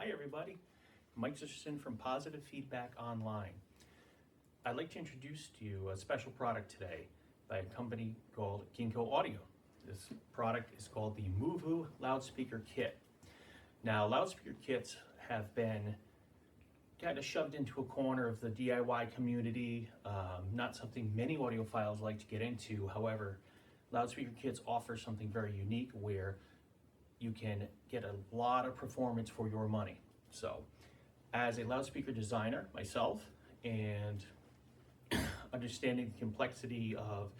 Hi everybody, Mike Zisserson from Positive Feedback Online. I'd like to introduce to you a special product today by a company called Gingko Audio. This product is called the MooVu loudspeaker kit. Now, loudspeaker kits have been kind of shoved into a corner of the DIY community, not something many audiophiles like to get into. However, loudspeaker kits offer something very unique where you can get a lot of performance for your money. So, as a loudspeaker designer myself, and understanding the complexity of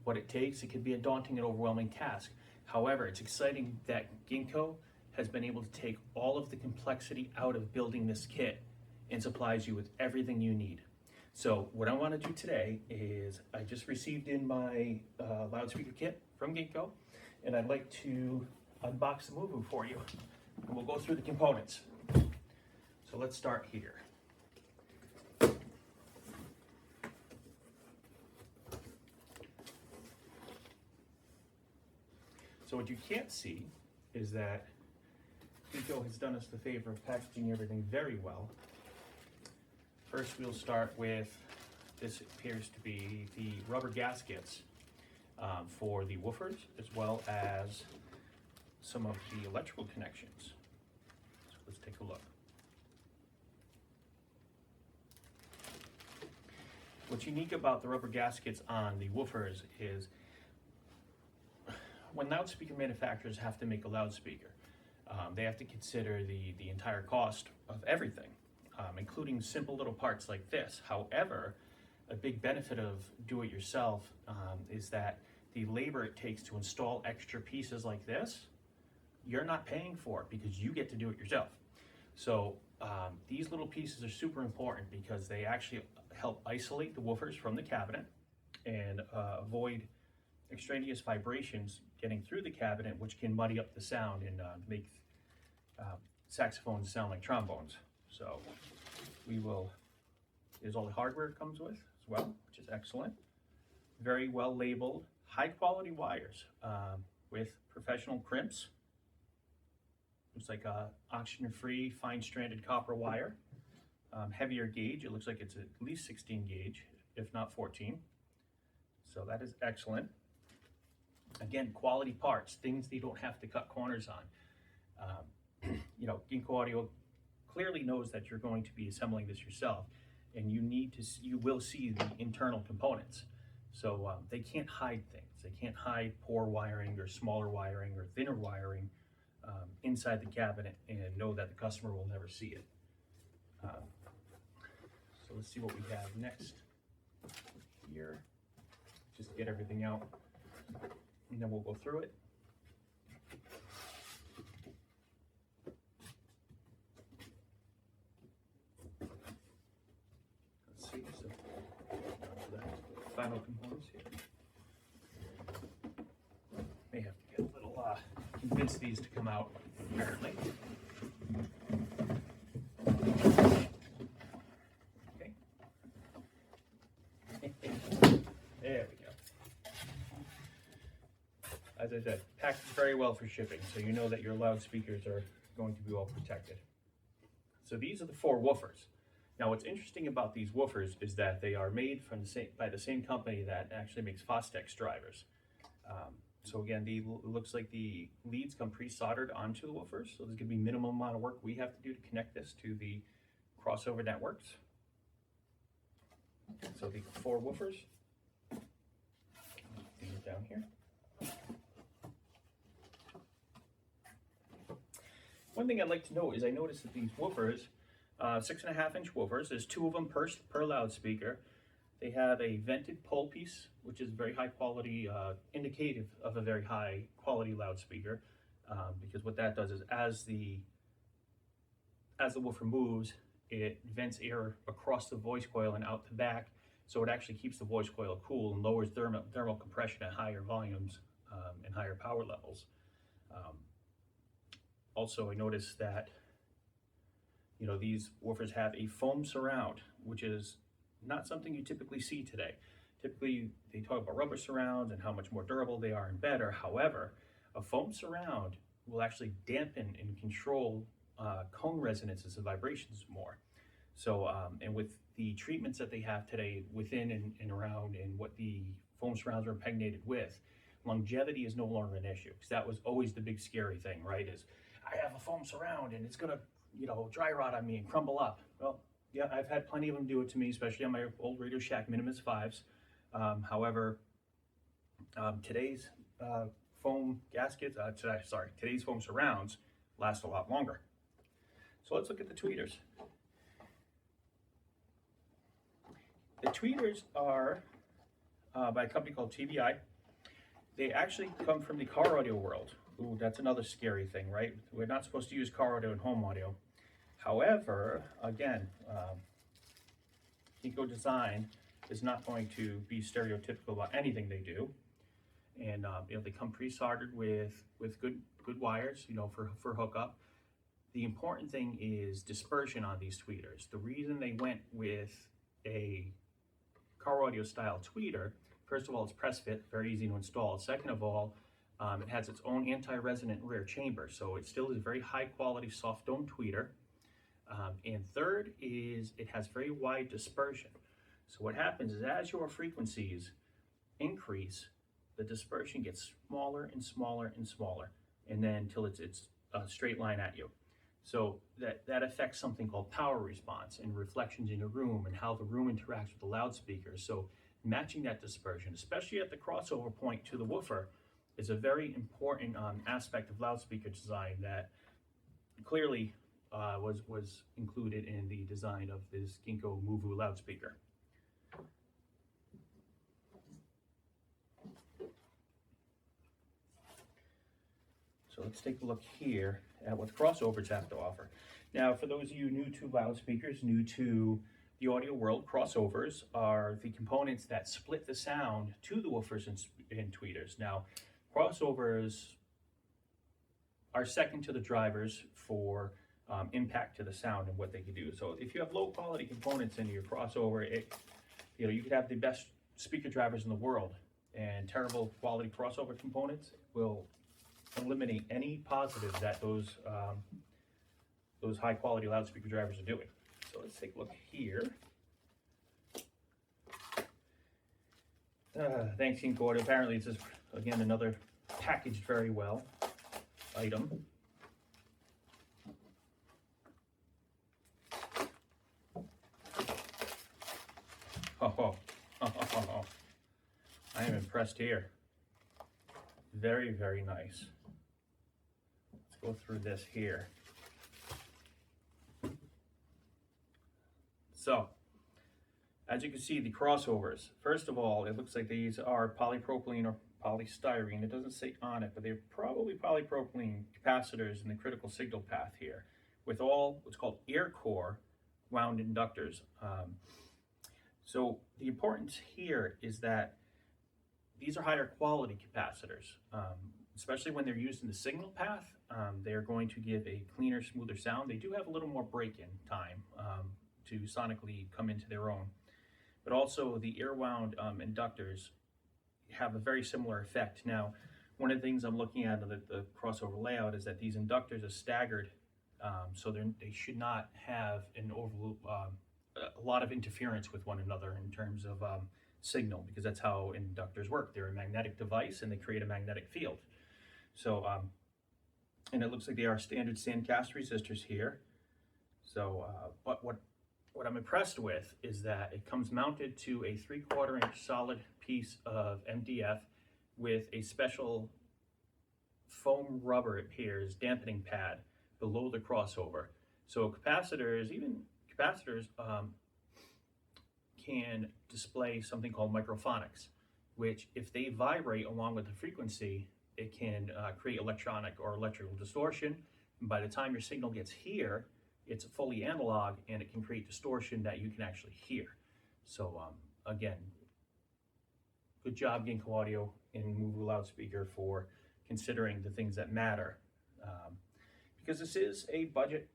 what it takes, it can be a daunting and overwhelming task. However, it's exciting that Gingko has been able to take all of the complexity out of building this kit and supplies you with everything you need. So what I want to do today is I just received in my loudspeaker kit from Gingko, and I'd like to unbox the MooVu for you. And we'll go through the components. So let's start here. So what you can't see is that Gingko has done us the favor of packaging everything very well. First, we'll start with, this appears to be the rubber gaskets for the woofers, as well as some of the electrical connections. So let's take a look. What's unique about the rubber gaskets on the woofers is when loudspeaker manufacturers have to make a loudspeaker, they have to consider the entire cost of everything, including simple little parts like this. However, a big benefit of do-it-yourself is that the labor it takes to install extra pieces like this, you're not paying for it because you get to do it yourself. So these little pieces are super important because they actually help isolate the woofers from the cabinet and avoid extraneous vibrations getting through the cabinet, which can muddy up the sound and make saxophones sound like trombones. So here's all the hardware it comes with as well, which is excellent. Very well labeled, high quality wires with professional crimps. Looks like a oxygen-free, fine-stranded copper wire. Heavier gauge, it looks like it's at least 16 gauge, if not 14. So that is excellent. Again, quality parts, things that you don't have to cut corners on. Gingko Audio clearly knows that you're going to be assembling this yourself, and you will see the internal components. So they can't hide things. They can't hide poor wiring or smaller wiring or thinner wiring inside the cabinet and know that the customer will never see it. So let's see what we have next here. Just get everything out, and then we'll go through it. Let's see, so the final components here. May have to get a little, convince these to come out, apparently. Okay. There we go. As I said, packed very well for shipping, so you know that your loudspeakers are going to be well protected. So these are the 4 woofers. Now, what's interesting about these woofers is that they are made by the same company that actually makes Fostex drivers. So again, it looks like the leads come pre-soldered onto the woofers, so there's going to be minimum amount of work we have to do to connect this to the crossover networks. So the 4 woofers. These down here. One thing I'd like to note is I noticed that these woofers, 6.5-inch woofers, there's 2 of them per loudspeaker. They have a vented pole piece, which is very high quality, indicative of a very high quality loudspeaker, because what that does is as the woofer moves, it vents air across the voice coil and out the back, so it actually keeps the voice coil cool and lowers thermal compression at higher volumes and higher power levels. Also, I noticed that these woofers have a foam surround, which is not something you typically see today. Typically, they talk about rubber surrounds and how much more durable they are and better. However, a foam surround will actually dampen and control cone resonances and vibrations more. So, and with the treatments that they have today within and around and what the foam surrounds are impregnated with, longevity is no longer an issue, because that was always the big scary thing, right? Is I have a foam surround and it's gonna, dry rot on me and crumble up. Well, yeah, I've had plenty of them do it to me, especially on my old Radio Shack Minimus 5s. However, today's foam gaskets, today's foam surrounds last a lot longer. So let's look at the tweeters. The tweeters are by a company called TBI. They actually come from the car audio world. Ooh, that's another scary thing, right? We're not supposed to use car audio and home audio. However, again, Gingko design is not going to be stereotypical about anything they do. And they come pre-soldered with good wires, for hookup. The important thing is dispersion on these tweeters. The reason they went with a car audio style tweeter, first of all, it's press fit, very easy to install. Second of all, it has its own anti-resonant rear chamber, so it still is a very high quality soft dome tweeter. And third is it has very wide dispersion. So what happens is as your frequencies increase, the dispersion gets smaller and smaller and smaller, and then until it's a straight line at you. So that affects something called power response and reflections in the room and how the room interacts with the loudspeakers. So matching that dispersion, especially at the crossover point to the woofer, is a very important aspect of loudspeaker design that clearly was included in the design of this Gingko MooVu loudspeaker. So let's take a look here at what the crossovers have to offer. Now, for those of you new to loudspeakers, new to the audio world, crossovers are the components that split the sound to the woofers and tweeters. Now, crossovers are second to the drivers for impact to the sound and what they can do. So if you have low quality components in your crossover, you could have the best speaker drivers in the world, and terrible quality crossover components will eliminate any positives that those high quality loudspeaker drivers are doing. So let's take a look here. Thanks, Gingko. Apparently it's just, again, another packaged very well item. I am impressed here. Very, very nice. Let's go through this here. So, as you can see, the crossovers, first of all, it looks like these are polypropylene or polystyrene. It doesn't say on it, but they're probably polypropylene capacitors in the critical signal path here, with all what's called air core wound inductors. So the importance here is that these are higher quality capacitors, especially when they're used in the signal path. They're going to give a cleaner, smoother sound. They do have a little more break-in time to sonically come into their own. But also the air wound inductors have a very similar effect. Now, one of the things I'm looking at in the crossover layout is that these inductors are staggered, so they should not have a lot of interference with one another in terms of signal, because that's how inductors work. They're a magnetic device and they create a magnetic field. So, and it looks like they are standard sandcast resistors here. So, but what I'm impressed with is that it comes mounted to a 3/4 inch solid piece of MDF with a special foam rubber, it appears, dampening pad below the crossover. So capacitors can display something called microphonics, which if they vibrate along with the frequency, it can create electronic or electrical distortion. And by the time your signal gets here, it's fully analog and it can create distortion that you can actually hear. So again, good job Gingko Audio and MooVu loudspeaker for considering the things that matter. Because this is a budget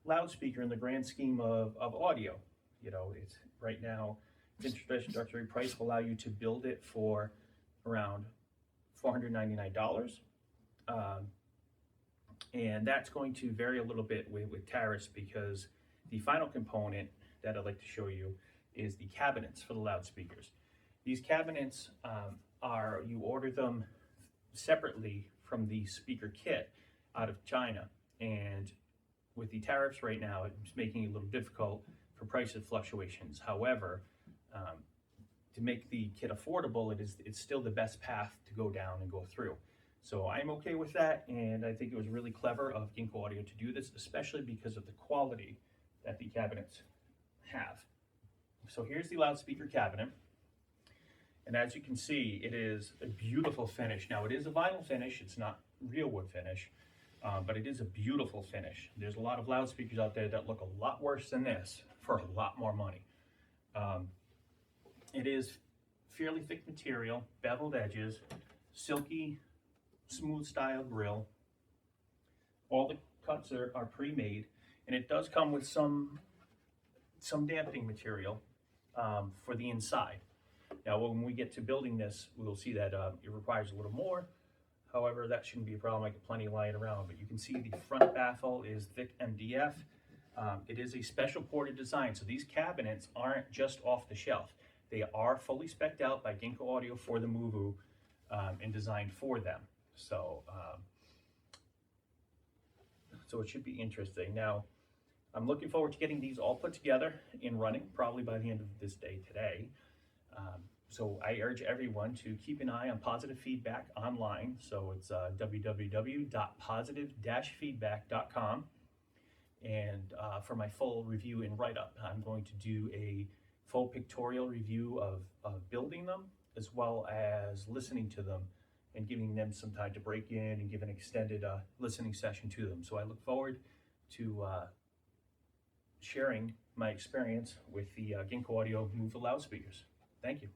loudspeaker in the grand scheme of audio. It's right now, its introductory price will allow you to build it for around $499. And that's going to vary a little bit with tariffs, because the final component that I'd like to show you is the cabinets for the loudspeakers. These cabinets you order them separately from the speaker kit out of China, and with the tariffs right now, it's making it a little difficult for price fluctuations. However, to make the kit affordable, it's still the best path to go down and go through. So I'm okay with that, and I think it was really clever of Gingko Audio to do this, especially because of the quality that the cabinets have. So here's the loudspeaker cabinet, and as you can see, it is a beautiful finish. Now, it is a vinyl finish, it's not real wood finish, but it is a beautiful finish. There's a lot of loudspeakers out there that look a lot worse than this for a lot more money. It is fairly thick material, beveled edges, silky, smooth style grill. All the cuts are pre-made, and it does come with some dampening material for the inside. Now, when we get to building this, we'll see that it requires a little more. However, that shouldn't be a problem. I got plenty lying around. But you can see the front baffle is thick MDF. It is a special ported design, so these cabinets aren't just off the shelf. They are fully spec'd out by Gingko Audio for the MooVu and designed for them. So it should be interesting. Now, I'm looking forward to getting these all put together and running, probably by the end of this day today. So I urge everyone to keep an eye on Positive Feedback online. So it's www.positive-feedback.com. And for my full review and write-up, I'm going to do a full pictorial review of building them, as well as listening to them and giving them some time to break in and give an extended listening session to them. So I look forward to sharing my experience with the Gingko Audio MooVu loudspeakers. Thank you.